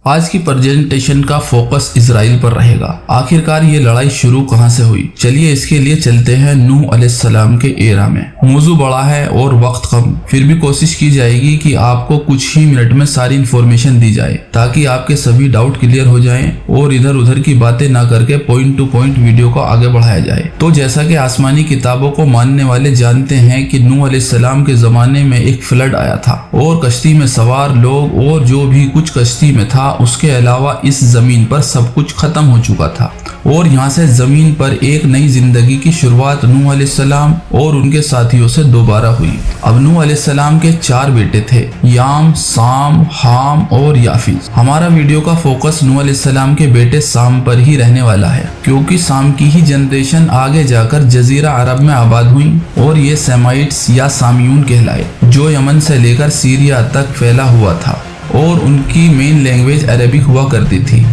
आज की प्रेजेंटेशन का फोकस इजराइल पर रहेगा। आखिरकार ये लड़ाई शुरू कहां से हुई, चलिए इसके लिए चलते हैं नूह अलैहिस्सलाम के एरा में। मौजू बड़ा है और वक्त कम, फिर भी कोशिश की जाएगी कि आपको कुछ ही मिनट में सारी इन्फॉर्मेशन दी जाए ताकि आपके सभी डाउट क्लियर हो जाएं और इधर उधर की बातें ना करके पॉइंट टू पॉइंट वीडियो को आगे बढ़ाया जाए। तो जैसा कि आसमानी किताबों को मानने वाले जानते हैं कि नूह अलैहिस्सलाम के जमाने में एक फ्लड आया था और कश्ती में सवार लोग और जो भी कुछ कश्ती में था उसके अलावा इस जमीन पर सब कुछ खत्म हो चुका था और यहाँ से जमीन पर एक नई जिंदगी की शुरुआत नूह अलैहिस्सलाम और उनके साथियों से दोबारा हुई। अब नूह अलैहिस्सलाम के 4 बेटे थे, याम, साम, हाम और याफीज। हमारा वीडियो का फोकस नूह अलैहिस्सलाम के बेटे साम पर ही रहने वाला है क्योंकि साम की ही जनरेशन आगे जाकर जजीरा अरब में आबाद हुई और ये सेमाइट्स या सामियून कहलाए जो यमन से लेकर सीरिया तक फैला हुआ था और उनकी मेन लैंग्वेज अरबिक हुआ करती थी,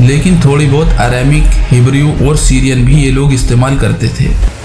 लेकिन थोड़ी बहुत अरामिक, हिब्रू और सीरियन भी ये लोग इस्तेमाल करते थे।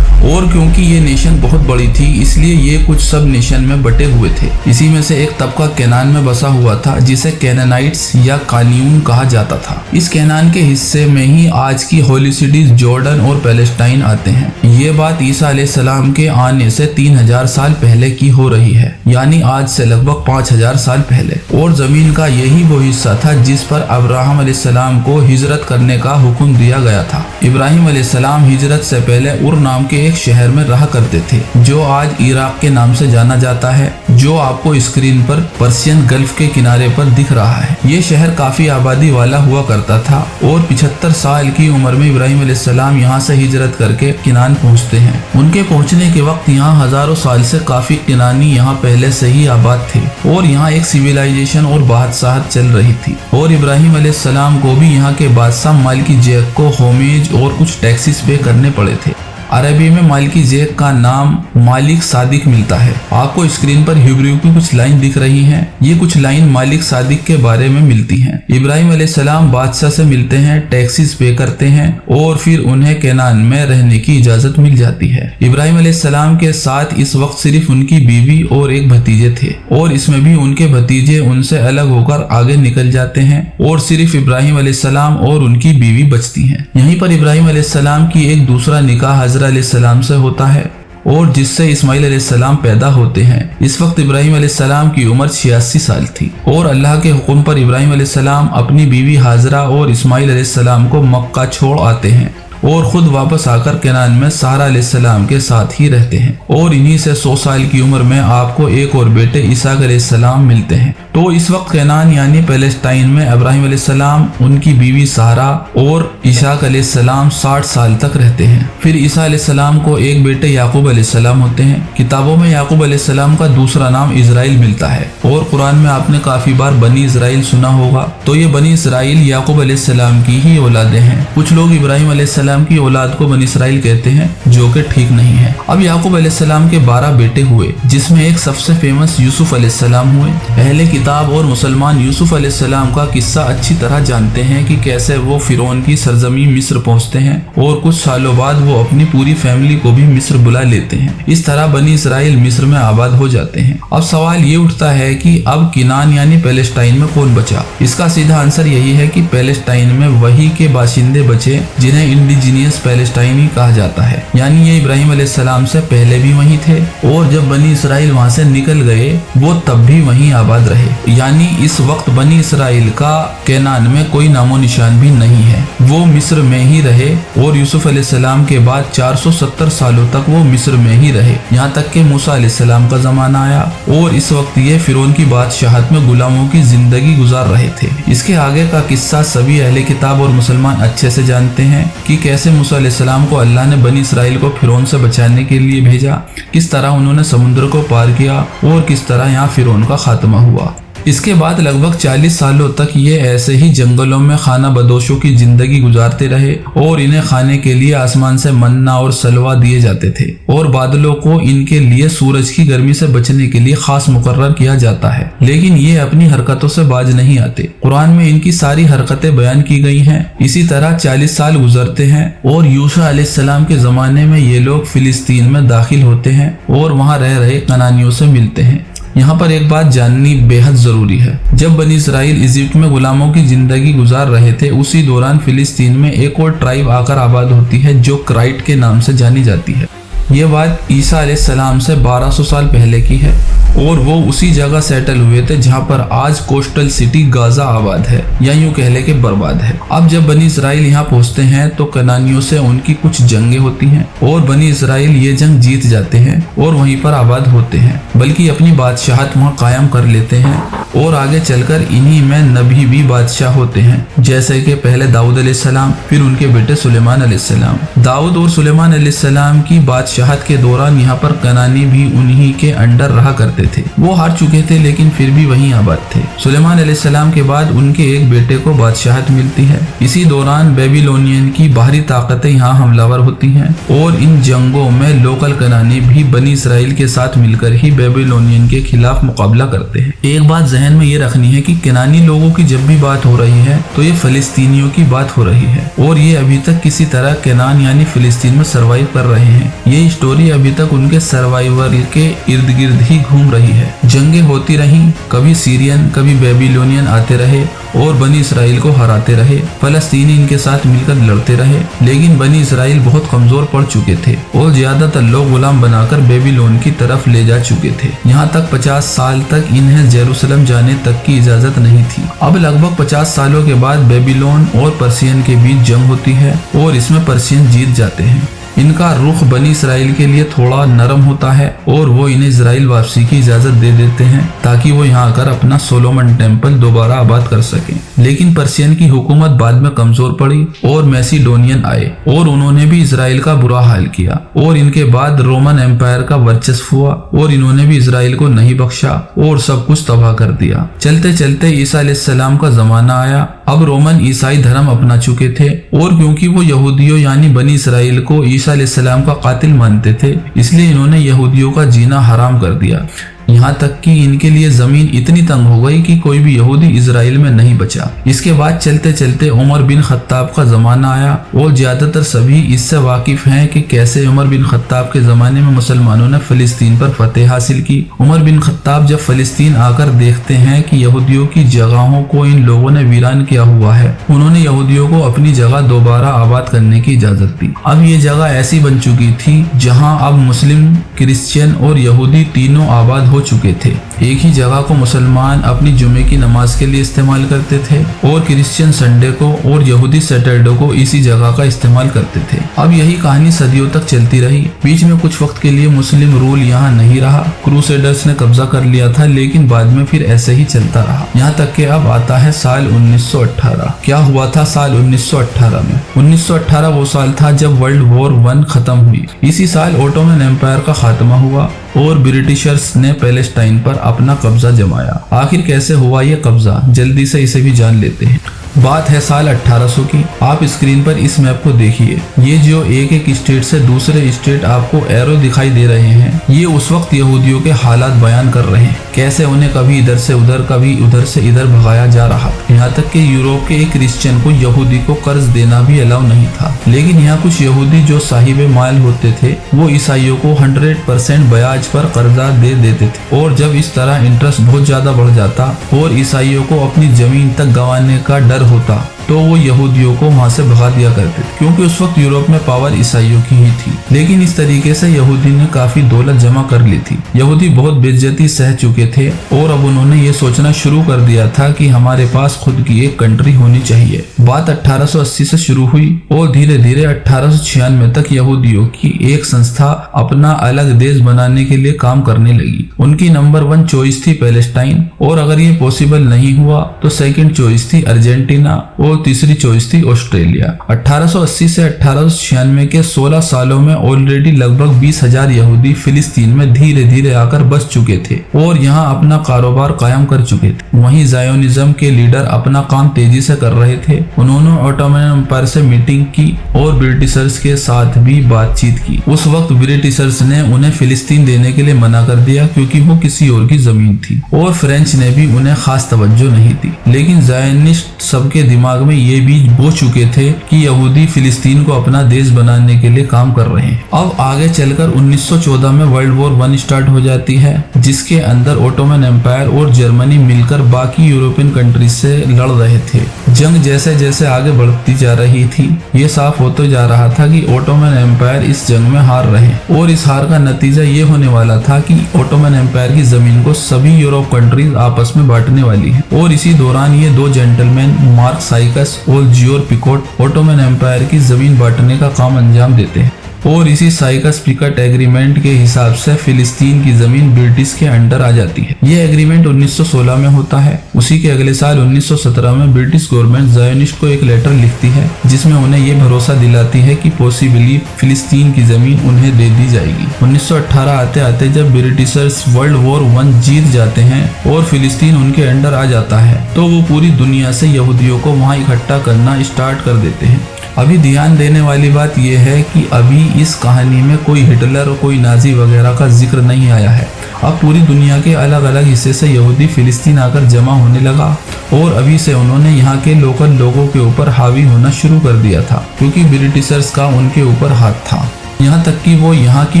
और क्योंकि ये नेशन बहुत बड़ी थी इसलिए ये कुछ सब नेशन में बटे हुए थे। इसी में से एक तबका कैनान में बसा हुआ था जिसे कैनानाइट्स या कानियून कहा जाता था। इस कैनान के हिस्से में ही आज की होली सिटीज जॉर्डन और पैलेस्टाइन आते हैं। ये बात ईसा अलैहिस्सलाम के आने से 3000 साल पहले की हो रही है, यानी आज से लगभग 5000 साल पहले। और जमीन का यही वो हिस्सा था जिस पर अब्राहम अलैहिस्सलाम को हिजरत करने का हुक्म दिया गया था। इब्राहिम अलैहिस्सलाम हिजरत से पहले उर नाम के शहर में रहा करते थे जो आज इराक के नाम से जाना जाता है, जो आपको स्क्रीन पर पर्शियन गल्फ के किनारे पर दिख रहा है। ये शहर काफी आबादी वाला हुआ करता था और 75 साल की उम्र में इब्राहिम अलैहिस्सलाम यहाँ से हिजरत करके किनान पहुँचते हैं। उनके पहुँचने के वक्त यहाँ हजारों साल से काफी किनानी यहाँ पहले से ही आबाद थे और यहाँ एक सिविलाइजेशन और बादशाहत चल रही थी। और इब्राहिम अलैहिस्सलाम को भी यहाँ के बादशाह मालिकी जैक को होमेज और कुछ टैक्सेस पे करने पड़े थे। अरबी में मालिकी जैक का नाम मालिक सादिक मिलता है। आपको स्क्रीन पर हिब्रू की कुछ लाइन दिख रही हैं। ये कुछ लाइन मालिक सादिक के बारे में मिलती हैं। इब्राहिम अलैहिस्सलाम बादशाह से मिलते हैं, टैक्सेस पे करते हैं और फिर उन्हें कैनान में रहने की इजाजत मिल जाती है। इब्राहिम अलैहिस्सलाम के साथ इस वक्त सिर्फ उनकी बीवी और एक भतीजे थे और इसमें भी उनके भतीजे उनसे अलग होकर आगे निकल जाते हैं और सिर्फ इब्राहिम अलैहिस्सलाम और उनकी बीवी बचती हैं। यहीं पर इब्राहिम अलैहिस्सलाम की एक दूसरा निकाह हजरत अलैहिस्सलाम से होता है और जिससे इस्माइल अलैहिस्सलाम पैदा होते हैं। इस वक्त इब्राहिम अलैहिस्सलाम की उम्र 86 साल थी और अल्लाह के हुक्म पर इब्राहिम अलैहिस्सलाम अपनी बीवी हाजरा और इस्माइल अलैहिस्सलाम को मक्का छोड़ आते हैं और खुद वापस आकर कैनान में सारा अलैहिस्सलाम के साथ ही रहते हैं। और इन्हीं से 100 साल की उम्र में आपको एक और बेटे इसाक अलैहिस्सलाम मिलते हैं। तो इस वक्त कैनान यानी पैलेस्टाइन में इब्राहिम अलैहिस्सलाम, उनकी बीवी सारा और इसाक अलैहिस्सलाम 60 साल तक रहते हैं। फिर ईसा अलैहिस्सलाम को एक बेटे याकूब अलैहिस्सलाम होते हैं। किताबों में याकूब अलैहिस्सलाम का दूसरा नाम इजराइल मिलता है और कुरान में आपने काफी बार बनी इजराइल सुना होगा। तो ये बनी इजराइल याकूब अलैहिस्सलाम की ही औलादे हैं। कुछ लोग इब्राहिम अलैहिस्सलाम की औलाद को बनी इस्राइल कहते हैं जो कि ठीक नहीं है। अब याकूब अलैहिस्सलाम के 12 बेटे हुए जिसमें एक सबसे फेमस यूसुफ अलैहिस्सलाम हुए। अहले किताब और मुसलमान यूसुफ अलैहिस्सलाम का किस्सा अच्छी तरह जानते हैं कि कैसे वो फिरौन की सरजमी मिस्र पहुंचते हैं और कुछ सालों बाद वो अपनी पूरी फैमिली को भी मिस्र बुला लेते हैं। इस तरह बनी इस्राइल मिस्र में आबाद हो जाते हैं। अब सवाल ये उठता है कि अब किनान यानी पैलेस्टाइन में कौन बचा। इसका सीधा आंसर यही है कि पैलेस्टाइन में वही के बाशिंदे बचे जिन्हें इंडिजीनियस पैलेस्टाइनी कहा जाता है, यानी ये इब्राहिम अलैहिस्सलाम से पहले भी वहीं थे और जब बनी इस्राइल वहां से निकल गए वो तब भी वहीं आबाद रहे। यानी इस वक्त बनी इस्राइल का कैनान में कोई नामो निशान भी नहीं है, वो मिस्र में ही रहे और यूसुफ अलैहिस्सलाम के बाद 470 सालों तक वो मिस्र में ही रहे, यहाँ तक कि मूसा अलैहिस्सलाम का जमाना आया और इस वक्त ये फिरौन की बादशाहत में गुलामों की जिंदगी गुजार रहे थे। इसके आगे का किस्सा सभी अहले किताब और मुसलमान अच्छे से जानते हैं कि कैसे मूसा अलैहिस्सलाम को अल्लाह ने बनी इस्राइल को फिरौन से बचाने के लिए भेजा, किस तरह उन्होंने समुद्र को पार किया और किस तरह यहाँ फिरौन का खात्मा हुआ। इसके बाद लगभग 40 सालों तक ये ऐसे ही जंगलों में खाना बदोशों की जिंदगी गुजारते रहे और इन्हें खाने के लिए आसमान से मन्ना और सलवा दिए जाते थे और बादलों को इनके लिए सूरज की गर्मी से बचने के लिए खास मुकर्रर किया जाता है। लेकिन ये अपनी हरकतों से बाज नहीं आते। कुरान में इनकी सारी हरकतें बयान की गई हैं। इसी तरह 40 साल गुजरते हैं और यूशा अलैहिस्सलाम के जमाने में ये लोग फिलिस्तीन में दाखिल होते हैं और वहाँ रह रहे कनानियों से मिलते हैं। यहाँ पर एक बात जाननी बेहद जरूरी है। जब बनी इसराइल इजिप्ट में गुलामों की जिंदगी गुजार रहे थे, उसी दौरान फिलिस्तीन में एक और ट्राइब आकर आबाद होती है जो क्राइट के नाम से जानी जाती है। ये बात ईसा अलैहिस्सलाम से 1200 साल पहले की है और वो उसी जगह सेटल हुए थे जहाँ पर आज कोस्टल सिटी गाजा आबाद है, या यूं कह ले कि बर्बाद है। अब जब बनी इसराइल यहाँ पहुँचते हैं तो कनानियों से उनकी कुछ जंगें होती हैं और बनी इसराइल ये जंग जीत जाते हैं और वहीं पर आबाद होते हैं, बल्कि अपनी बादशाहत वहाँ कायम कर लेते हैं और आगे चलकर इन्हीं में नबी भी बादशाह होते हैं, जैसे कि पहले दाऊद अलैहिस्सलाम, फिर उनके बेटे सुलेमान अलैहिस्सलाम। दाऊद और सुलेमान अलैहिस्सलाम की बादशाहत के दौरान यहाँ पर कनानी भी उन्हीं के अंडर रहा करते थे। वो हार चुके थे लेकिन फिर भी वहीं आबाद थे। सुलेमान अलैहिस्सलाम के बाद उनके एक बेटे को बादशाहत मिलती है। इसी दौरान बेबीलोनियन की बाहरी ताकतें यहाँ हमलावर होती हैं और इन जंगों में लोकल कनानी भी बनी इसराइल के साथ मिलकर ही बेबीलोनियन के खिलाफ मुकाबला करते हैं। एक बात जहन में ये रखनी है कि कनानी लोगों की जब भी बात हो रही है तो ये फिलिस्तीनियों की बात हो रही है और ये अभी तक किसी तरह कनान यानी फिलिस्तीन में सर्वाइव कर रहे हैं। ये स्टोरी अभी तक उनके सर्वाइवर के इर्द गिर्द ही घूम रही है। जंगें होती रहीं, कभी सीरियन कभी बेबीलोनियन आते रहे और बनी इसराइल को हराते रहे। फलस्तीनी इनके साथ मिलकर लड़ते रहे, लेकिन बनी इसराइल बहुत कमजोर पड़ चुके थे और ज्यादातर लोग गुलाम बनाकर बेबीलोन की तरफ ले जा चुके थे। यहाँ तक 50 साल तक इन्हें जेरूसलम जाने तक की इजाजत नहीं थी। अब लगभग 50 सालों के बाद बेबीलोन और पर्शियन के बीच जंग होती है और इसमें पर्शियन जीत जाते हैं। इनका रुख बनी इसराइल के लिए थोड़ा नरम होता है और वो इन्हें इसराइल वापसी की इजाजत दे देते हैं ताकि वो यहाँ आकर अपना सोलोमन टेम्पल दोबारा आबाद कर सकें। लेकिन पर्शियन की हुकूमत बाद में कमजोर पड़ी और मैसिडोनियन आए और उन्होंने भी इसराइल का बुरा हाल किया और इनके बाद रोमन एम्पायर का वर्चस्व हुआ और इन्होंने भी इसराइल को नहीं बख्शा और सब कुछ तबाह कर दिया। चलते चलते ईसा अलैहिस्सलाम का जमाना आया। अब रोमन ईसाई धर्म अपना चुके थे और क्योंकि वो यहूदियों यानी बनी इसराइल को ईसा अलैहिस्सलाम का कातिल मानते थे, इसलिए इन्होंने यहूदियों का जीना हराम कर दिया। यहाँ तक कि इनके लिए जमीन इतनी तंग हो गई कि कोई भी यहूदी इजराइल में नहीं बचा। इसके बाद चलते चलते उमर बिन खत्ताब का जमाना आया और ज्यादातर सभी इससे वाकिफ हैं कि कैसे उमर बिन खत्ताब के जमाने में मुसलमानों ने फिलिस्तीन पर फतेह हासिल की। उमर बिन खत्ताब जब फिलिस्तीन आकर देखते हैं कि यहूदियों की जगहों को इन लोगों ने वीरान किया हुआ है, उन्होंने यहूदियों को अपनी जगह दोबारा आबाद करने की इजाजत दी। अब ये जगह ऐसी बन चुकी थी जहाँ अब मुस्लिम, क्रिश्चियन और यहूदी तीनों आबाद हो चुके थे। एक ही जगह को मुसलमान अपनी जुमे की नमाज के लिए इस्तेमाल करते थे और क्रिश्चियन संडे को और यहूदी सैटरडे को इसी जगह का इस्तेमाल करते थे। अब यही कहानी सदियों तक चलती रही। बीच में कुछ वक्त के लिए मुस्लिम रूल यहाँ नहीं रहा, क्रूसेडर्स ने कब्जा कर लिया था, लेकिन बाद में फिर ऐसे ही चलता रहा। यहाँ तक कि अब आता है साल 1918। क्या हुआ था साल 1918 में? 1918 वो साल था जब वर्ल्ड वॉर 1 खत्म हुई। इसी साल ओटोमन एम्पायर का खात्मा हुआ और ब्रिटिशर्स ने पैलेस्टाइन पर अपना कब्जा जमाया। आखिर कैसे हुआ ये कब्जा, जल्दी से इसे भी जान लेते हैं। बात है साल 1800 की। आप स्क्रीन पर इस मैप को देखिए। ये जो एक एक स्टेट से दूसरे स्टेट आपको एरो दिखाई दे रहे हैं, ये उस वक्त यहूदियों के हालात बयान कर रहे हैं, कैसे उन्हें कभी इधर से उधर कभी उधर से इधर भगाया जा रहा था। यहाँ तक कि यूरोप के एक क्रिश्चियन को यहूदी को कर्ज देना भी अलाउ नहीं था। लेकिन यहाँ कुछ यहूदी जो साहिब माल होते थे वो ईसाइयों को 100% ब्याज पर कर्जा दे देते थे और जब इस तरह इंटरेस्ट बहुत ज्यादा बढ़ जाता और ईसाइयों को अपनी जमीन तक गंवाने का डर होता तो वो यहूदियों को वहां से भगा दिया करते थे, क्योंकि उस वक्त यूरोप में पावर ईसाइयों की ही थी। लेकिन इस तरीके से यहूदी ने काफी दौलत जमा कर ली थी। यहूदी बहुत बेइज्जती सह चुके थे और अब उन्होंने ये सोचना शुरू कर दिया था कि हमारे पास खुद की एक कंट्री होनी चाहिए। बात 1880 से शुरू हुई और धीरे धीरे 1896 तक यहूदियों की एक संस्था अपना अलग देश बनाने के लिए काम करने लगी। उनकी नंबर 1 चॉइस थी पैलेस्टाइन और अगर ये पॉसिबल नहीं हुआ तो सेकंड चॉइस थी अर्जेंटीना और तीसरी चॉइस थी ऑस्ट्रेलिया। 1880 से 1896 के 16 सालों में ऑलरेडी लगभग 20,000 यहूदी फिलिस्तीन में धीरे धीरे आकर बस चुके थे और यहाँ अपना कारोबार कायम कर चुके थे। वहीं जायोनिज्म के लीडर अपना काम तेजी से कर रहे थे। उन्होंने ऑटोमन एम्पायर से मीटिंग की और ब्रिटिशर्स के साथ भी बातचीत की। उस वक्त ब्रिटिशर्स ने उन्हें फिलिस्तीन देने के लिए मना कर दिया क्योंकि वो किसी और की जमीन थी और फ्रेंच ने भी उन्हें खास तवज्जो नहीं दी। लेकिन जायनिस्ट सबके दिमाग में ये बीज बो चुके थे कि यहूदी फिलिस्तीन को अपना देश बनाने के लिए काम कर रहे हैं। अब आगे चलकर 1914 में वर्ल्ड वॉर 1 स्टार्ट हो जाती है, जिसके अंदर ओटोमन एम्पायर और जर्मनी मिलकर बाकी यूरोपियन कंट्रीज से लड़ रहे थे। जंग जैसे जैसे आगे बढ़ती जा रही थी, ये साफ होते जा रहा था कि ओटोमन एम्पायर इस जंग में हार रहे और इस हार का नतीजा ये होने वाला था कि ओटोमन एम्पायर की जमीन को सभी यूरोप कंट्रीज आपस में बांटने वाली है। और इसी दौरान ये दो जेंटलमैन मार्क साइकस और जियोर पिकोट ओटोमन एम्पायर की जमीन बांटने का काम अंजाम देते हैं और इसी साइकस पिकट एग्रीमेंट के हिसाब से फिलिस्तीन की जमीन ब्रिटिश के अंडर आ जाती है। ये एग्रीमेंट 1916 में होता है। उसी के अगले साल 1917 में ब्रिटिश गवर्नमेंट ज़ायोनिस्ट को एक लेटर लिखती है, जिसमें उन्हें ये भरोसा दिलाती है कि पॉसिबली फिलिस्तीन की जमीन उन्हें दे दी जाएगी। 1918 आते आते जब ब्रिटिशर्स वर्ल्ड वॉर 1 जीत जाते हैं और फिलिस्तीन उनके अंडर आ जाता है, तो वो पूरी दुनिया से यहूदियों को वहाँ इकट्ठा करना स्टार्ट कर देते हैं। अभी ध्यान देने वाली बात यह है कि अभी इस कहानी में कोई हिटलर और कोई नाजी वगैरह का जिक्र नहीं आया है। अब पूरी दुनिया के अलग अलग हिस्से से यहूदी फिलिस्तीन आकर जमा होने लगा और अभी से उन्होंने यहाँ के लोकल लोगों के ऊपर हावी होना शुरू कर दिया था, क्योंकि ब्रिटिशर्स का उनके ऊपर हाथ था। यहाँ तक कि वो यहाँ की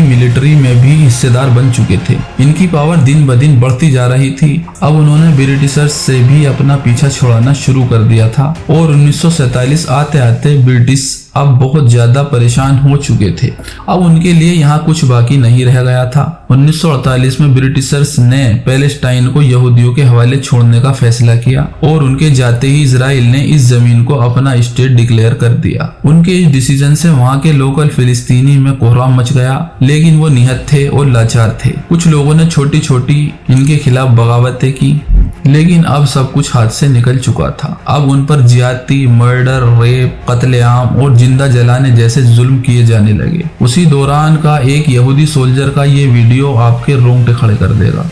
मिलिट्री में भी हिस्सेदार बन चुके थे। इनकी पावर दिन ब दिन बढ़ती जा रही थी। अब उन्होंने ब्रिटिशर्स से भी अपना पीछा छुड़ाना शुरू कर दिया था और 1947 आते आते ब्रिटिश अब बहुत ज्यादा परेशान हो चुके थे। अब उनके लिए यहाँ कुछ बाकी नहीं रह गया था। 1948 में ब्रिटिशर्स ने पैलेस्टाइन को यहूदियों के हवाले छोड़ने का फैसला किया और उनके जाते ही इजराइल ने इस जमीन को अपना स्टेट डिक्लेयर कर दिया। उनके इस डिसीजन से वहाँ के लोकल फिलिस्तीनी में कोहराम मच गया, लेकिन वो निहत्थे थे और लाचार थे। कुछ लोगों ने छोटी छोटी इनके खिलाफ बगावतें की, लेकिन अब सब कुछ हाथ से निकल चुका था। अब उन पर ज्यादती, मर्डर, रेप, कत्लेआम और जिंदा जलाने जैसे जुल्म किए जाने लगे। उसी दौरान का एक यहूदी सोल्जर का ये वीडियो आपके रोंगटे खड़े कर देगा।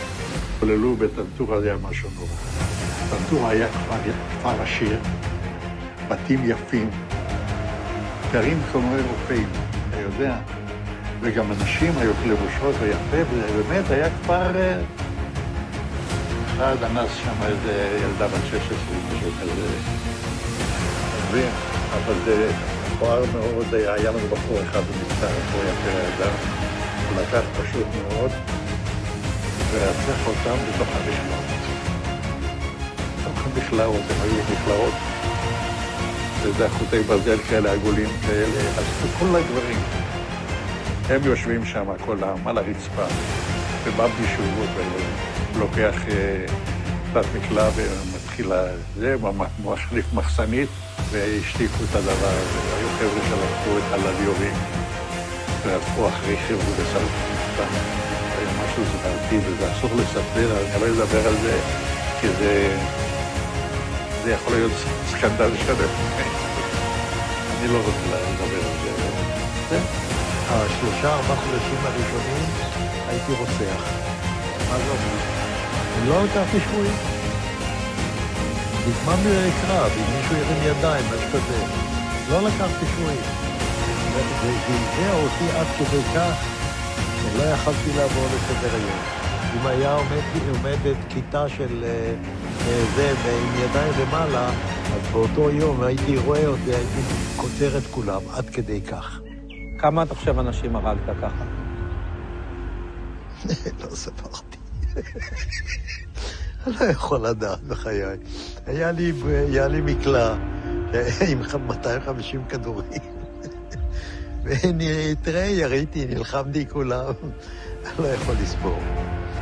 וגם אנשים היו לבושות ויפה, ובאמת היה כפר אחד, אנס שם איזה ילדה בת 16, משהו כזה. אבל זה מכוער מאוד, היה לנו בחור אחד במצטער, הוא יפה האדם, הוא לקח פשוט מאוד, ורצח אותם בתוך המכלאות. בתוך המכלאות, הם היו מכלאות, וזה חוטי ברזל כאלה, עגולים כאלה, אז כל הגברים. הם יושבים שם, כל העם, על הרצפה, ובא מישהו ולוקח תת מקלע ומתחיל זה, מחליף מחסנית, והשתיקו את הדבר. היו חבר'ה שלקחו את הלוויורים, והלכו אחרי חבר'ה וסלחו אותם. היה משהו זוועתי, וזה אסור לספר, אני לא אדבר על זה, כי זה יכול להיות סקנדל שלם. אני לא רוצה לדבר על זה. ה3-4 חודשים הראשונים הייתי רוצח. מה זה אומר? אני לא לקחתי שבויים. בזמן קרב, אם מישהו ירים ידיים, משהו כזה. לא לקחתי שבויים. זה זעזע אותי עד כדי כך שלא יכלתי לעבור לסדר היום. אם היה עומדת כיתה של זה עם ידיים למעלה, אז באותו יום הייתי רואה אותי, הייתי קוצר את כולם, עד כדי כך. כמה אתה חושב אנשים הרגת ככה? לא ספרתי. אני לא יכול לדעת בחיי. היה לי מקלע עם 250 כדורים. תראה, יריתי, נלחמתי כולם. אני לא יכול לסבור.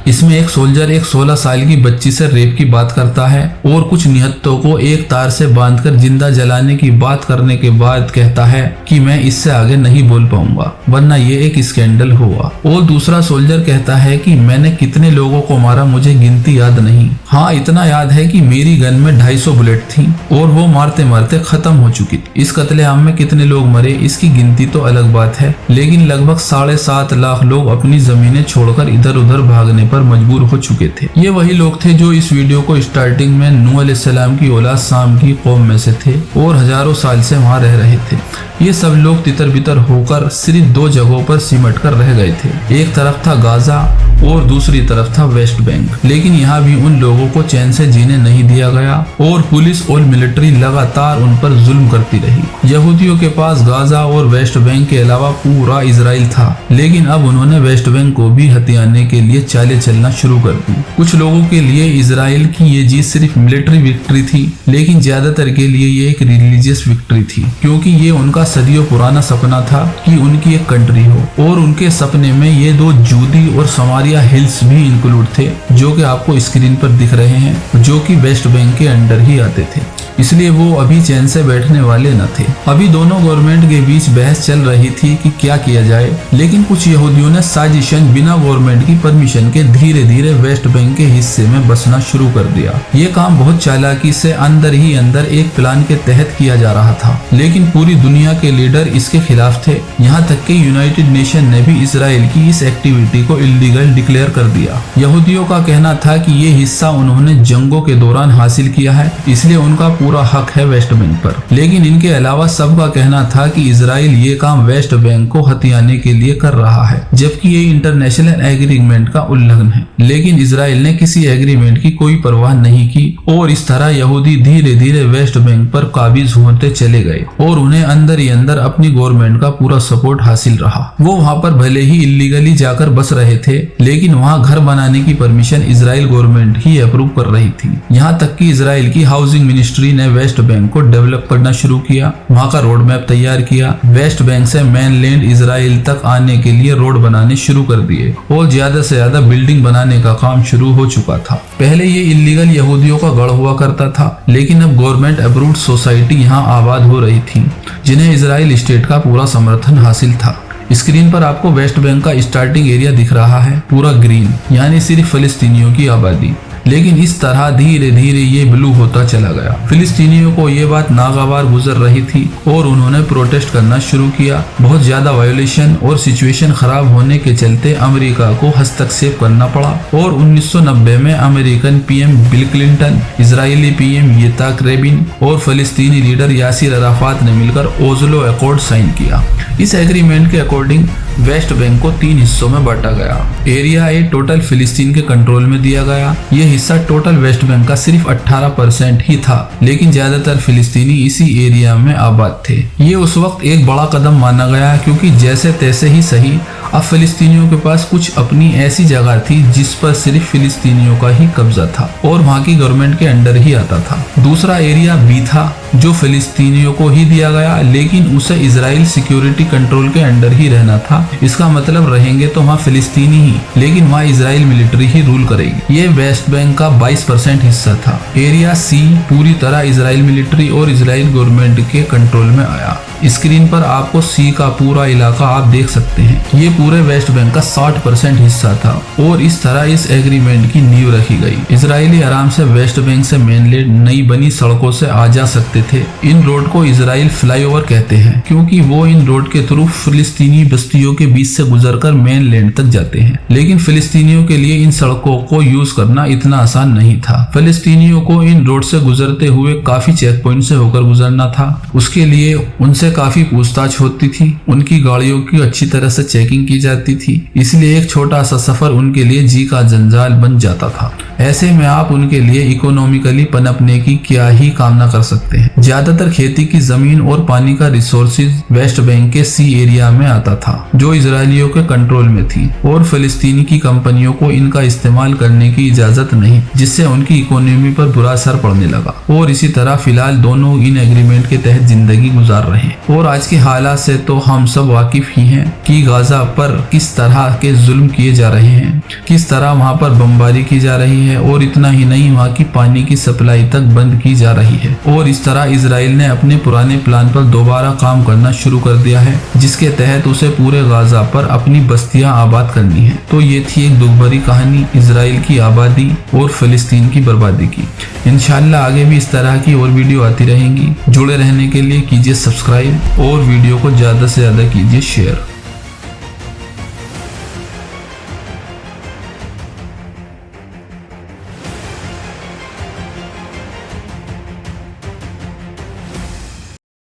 इसमें एक सोल्जर एक 16 साल की बच्ची से रेप की बात करता है और कुछ निहत्तों को एक तार से बांधकर जिंदा जलाने की बात करने के बाद कहता है कि मैं इससे आगे नहीं बोल पाऊंगा, वरना ये एक स्कैंडल होगा। और दूसरा सोल्जर कहता है कि मैंने कितने लोगों को मारा मुझे गिनती याद नहीं, हाँ इतना याद है कि मेरी गन में 250 बुलेट थी और वो मारते मारते खत्म हो चुकी थी। इस कत्लेआम में कितने लोग मरे इसकी गिनती तो अलग बात है, लेकिन लगभग 7.5 लाख लोग अपनी जमीनें छोड़कर इधर उधर भागने पर मजबूर हो चुके थे। ये वही लोग थे जो इस वीडियो को स्टार्टिंग में नूह अलैहिस्सलाम की औलाद साम की कौम में से थे और हजारों साल से वहाँ रह रहे थे। ये सब लोग तितर बितर होकर सिर्फ 2 जगहों पर सिमट कर रह गए थे। एक तरफ था गाजा और दूसरी तरफ था वेस्ट बैंक। लेकिन यहाँ भी उन लोगों को चैन से जीने नहीं दिया गया और पुलिस और मिलिट्री लगातार उन पर जुल्म करती रही। यहूदियों के पास गाजा और वेस्ट बैंक के अलावा पूरा इजराइल था, लेकिन अब उन्होंने वेस्ट बैंक को भी हथियाने के लिए चालें चलना शुरू कर दी। कुछ लोगों के लिए इजराइल की ये जीत सिर्फ मिलिट्री विक्ट्री थी, लेकिन ज्यादातर के लिए ये एक रिलीजियस विक्ट्री थी, क्योंकि ये उनका सदियों पुराना सपना था कि उनकी एक कंट्री हो। और उनके सपने में ये 2 जूदी और समारिया हिल्स भी इंक्लूड थे, जो कि आपको स्क्रीन पर दिख रहे हैं, जो कि वेस्ट बैंक के अंडर ही आते थे। इसलिए वो अभी चैन से बैठने वाले न थे। अभी दोनों गवर्नमेंट के बीच बहस चल रही थी कि क्या किया जाए, लेकिन कुछ यहूदियों ने साजिशन बिना गवर्नमेंट की परमिशन के धीरे धीरे वेस्ट बैंक के हिस्से में बसना शुरू कर दिया। ये काम बहुत चालाकी से अंदर ही अंदर एक प्लान के तहत किया जा रहा था, लेकिन पूरी दुनिया के लीडर इसके खिलाफ थे। यहाँ तक कि यूनाइटेड नेशन ने भी इसराइल की इस एक्टिविटी को इलीगल डिक्लेयर कर दिया। यहूदियों का कहना था कि ये हिस्सा उन्होंने जंगों के दौरान हासिल किया है, इसलिए उनका पूरा हक है वेस्ट बैंक पर। लेकिन इनके अलावा सबका कहना था कि इजराइल ये काम वेस्ट बैंक को हथियाने के लिए कर रहा है, जबकि ये इंटरनेशनल एग्रीमेंट का उल्लंघन है। लेकिन इजराइल ने किसी एग्रीमेंट की कोई परवाह नहीं की और इस तरह यहूदी धीरे धीरे वेस्ट बैंक पर काबिज होते चले गए और उन्हें अंदर ही अंदर अपनी गवर्नमेंट का पूरा सपोर्ट हासिल रहा। वो वहाँ पर भले ही इलीगली जाकर बस रहे थे, लेकिन वहाँ घर बनाने की परमिशन इजराइल गवर्नमेंट ही अप्रूव कर रही थी। यहाँ तक कि इजराइल की हाउसिंग मिनिस्ट्री ने वेस्ट बैंक को डेवलप करना शुरू किया, वहाँ का रोड मैप तैयार किया, वेस्ट बैंक से मेनलैंड इजराइल तक आने के लिए रोड बनाने शुरू कर दिए और ज्यादा से ज्यादा बिल्डिंग बनाने का काम शुरू हो चुका था। पहले ये इलीगल यहूदियों का गढ़ हुआ करता था, लेकिन अब गवर्नमेंट अप्रूव्ड सोसाइटी यहाँ आबाद हो रही थी, जिन्हें इजराइल स्टेट का पूरा समर्थन हासिल था। स्क्रीन पर आपको वेस्ट बैंक का स्टार्टिंग एरिया दिख रहा है, पूरा ग्रीन, यानी सिर्फ फिलिस्तीनियों की आबादी। लेकिन इस तरह धीरे धीरे ये ब्लू होता चला गया। फिलिस्तीनियों को ये बात नागवार गुजर रही थी और उन्होंने प्रोटेस्ट करना शुरू किया। बहुत ज्यादा वायोलेशन और सिचुएशन खराब होने के चलते अमेरिका को हस्तक्षेप करना पड़ा और 1990 में American PM Bill Clinton, Israeli PM Yitzhak Rabin और फलस्तीनी लीडर यासिर अराफात ने मिलकर ओस्लो अकॉर्ड साइन किया। इस एग्रीमेंट के अकॉर्डिंग वेस्ट बैंक को 3 हिस्सों में बांटा गया। एरिया ए टोटल फिलिस्तीन के कंट्रोल में दिया गया। ये हिस्सा टोटल वेस्ट बैंक का सिर्फ 18% ही था, लेकिन ज्यादातर फिलिस्तीनी इसी एरिया में आबाद थे। ये उस वक्त एक बड़ा कदम माना गया, क्योंकि जैसे तैसे ही सही, अब फिलिस्तीनियों के पास कुछ अपनी ऐसी जगह थी जिस पर सिर्फ फिलिस्तीनियों का ही कब्जा था और वहाँ की गवर्नमेंट के अंडर ही आता था। दूसरा एरिया बी था, जो फिलिस्तीनियों को ही दिया गया, लेकिन उसे इजराइल सिक्योरिटी कंट्रोल के अंडर ही रहना था। इसका मतलब रहेंगे तो वहाँ फिलिस्तीनी ही, लेकिन वहाँ इजराइल मिलिट्री ही रूल करेगी। ये वेस्ट बैंक का 22% हिस्सा था। एरिया सी पूरी तरह इजराइल मिलिट्री और इजराइल गवर्नमेंट के कंट्रोल में आया। स्क्रीन पर आपको सी का पूरा इलाका आप देख सकते हैं। ये पूरे वेस्ट बैंक का 60% हिस्सा था और इस तरह इस एग्रीमेंट की नींव रखी गई। इजरायली आराम से वेस्ट बैंक से मेनलैंड नई बनी सड़कों से आ जा सकते थे। इन रोड को इजराइल फ्लाईओवर कहते हैं, क्योंकि वो इन रोड के थ्रू फिलिस्तीनी बस्तियों के बीच से गुजरकर मेनलैंड तक जाते हैं। लेकिन फिलिस्तीनियों के लिए इन सड़कों को यूज करना इतना आसान नहीं था। फिलिस्तीनियों को इन रोड से गुजरते हुए काफी चेक पॉइंट से होकर गुजरना था। उसके लिए उनसे काफी पूछताछ होती थी, उनकी गाड़ियों की अच्छी तरह से चेकिंग की जाती थी, इसलिए एक छोटा सा सफर उनके लिए जी का जंजाल बन जाता था। ऐसे में आप उनके लिए इकोनॉमिकली पनपने की क्या ही कामना कर सकते हैं। ज्यादातर खेती की जमीन और पानी का रिसोर्सेज वेस्ट बैंक के सी एरिया में आता था, जो इजरायलियों के कंट्रोल में थी और फिलिस्तीनी की कंपनियों को इनका इस्तेमाल करने की इजाजत नहीं, जिससे उनकी इकोनॉमी पर बुरा असर पड़ने लगा। और इसी तरह फिलहाल दोनों इन एग्रीमेंट के तहत जिंदगी गुजार रहे हैं। और आज के हालात से तो हम सब वाकिफ ही हैं कि गाजा पर किस तरह के जुल्म किए जा रहे हैं, किस तरह वहाँ पर बमबारी की जा रही है और इतना ही नहीं, वहाँ की पानी की सप्लाई तक बंद की जा रही है। और इस तरह इजराइल ने अपने पुराने प्लान पर दोबारा काम करना शुरू कर दिया है, जिसके तहत उसे पूरे गाजा पर अपनी बस्तियां आबाद करनी है। तो ये थी एक दुख भरी कहानी इजराइल की आबादी और फिलिस्तीन की बर्बादी की। इंशाल्लाह आगे भी इस तरह की और वीडियो आती रहेंगी। जुड़े रहने के लिए कीजिए सब्सक्राइब और वीडियो को ज्यादा से ज्यादा कीजिए शेयर।